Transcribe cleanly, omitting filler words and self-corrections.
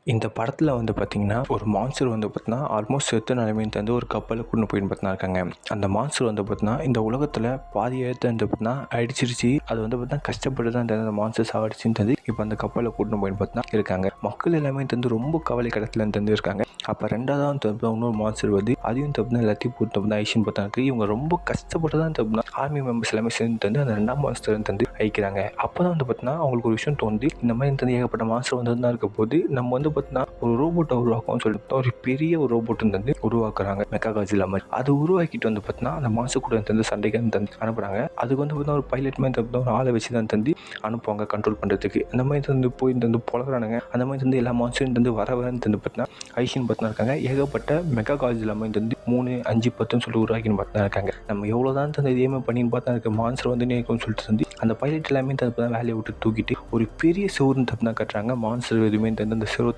இந்த படத்தில் வந்து பார்த்திங்கன்னா, ஒரு மான்ஸ்டர் வந்து பார்த்திங்கன்னா, ஆல்மோஸ்ட் செத்த நிலைமையில வந்து ஒரு கப்பலில் கொண்டு போயின்னு பார்த்தினா இருக்காங்க. அந்த மான்ஸ்டர் வந்து பார்த்திங்கன்னா, இந்த உலகத்தில் பாதி இடத்த வந்து பார்த்திங்கன்னா அடிச்சிருச்சு. அது வந்து பார்த்திங்கன்னா கஷ்டப்பட்டு தான் அந்த மான்ஸ்டர் சாவடிச்சுன்றது இப்போ அந்த கப்பலில் கூட்டின்னு போயின்னு பார்த்தினா இருக்காங்க. மக்கள் எல்லாமே வந்து ரொம்ப கவலை கடத்தில் வந்து இருக்காங்க. அப்போ ரெண்டாவதாக வந்து இன்னொரு மான்ஸ்டர் வருது. அதையும் தப்புனா எல்லாத்தையும் போட்டு ஐஷன் பார்த்தாங்க. இவங்க ரொம்ப கஷ்டப்பட்டு தான் தப்புனா ஆர்மி மெம்பர்ஸ் எல்லாமே சேர்ந்து வந்து அந்த ரெண்டாம் மான்ஸ்டர் வந்து அழிக்கிறாங்க. அப்போ தான் வந்து பார்த்திங்கன்னா அவங்களுக்கு ஒரு விஷயம் தோணுது. இந்த மாதிரி வந்து ஏகப்பட்ட மான்ஸ்டர் வந்து தான் இருக்க போது நம்ம வந்து பார்த்தீங்கன்னா ஒரு ரோபோட்டை உருவாக்கும்னு சொல்லிட்டு ஒரு பெரிய ஒரு ரோபோட் வந்து உருவாக்குறாங்க. மெக்காகாஜிலா மாதிரி அது உருவாக்கிட்டு வந்து பார்த்தீங்கன்னா அந்த மான்ஸ்டர் கூட வந்து சண்டைக்கு வந்து அனுப்புறாங்க. அதுக்கு வந்து பார்த்தீங்கன்னா ஒரு பைலட் மாதிரி ஒரு ஆளை வச்சு தான் தந்து அனுப்புவாங்க கண்ட்ரோல் பண்ணுறதுக்கு. அந்த மாதிரி வந்து போய் வந்து பொழகிறானுங்க. அந்த மாதிரி வந்து எல்லா மான்ஸ்டரும் வந்து வரன்னு வந்து பார்த்தீங்கன்னா ஐஷன் பார்த்தினா இருக்காங்க. ஏகப்பட்ட மெக்காகாஜிலா மாதிரி வந்து 3, 5, 10ன்னு சொல்லி உருவாக்கின்னு பார்த்தினா இருக்காங்க. நம்ம எவ்வளோ தான் தந்து இதேமே பண்ணின்னு பார்த்தா இருக்க மான்ஸ்டர் வந்து நேக்கும்னு சொல்லிட்டு வந்து அந்த பைலட் எல்லாமே வேலையை விட்டு தூக்கிட்டு ஒரு பெரிய செவருன்னு தப்பு தான் கட்டுறாங்க. மான்ஸ்டர் எதுவுமே அந்த செவரு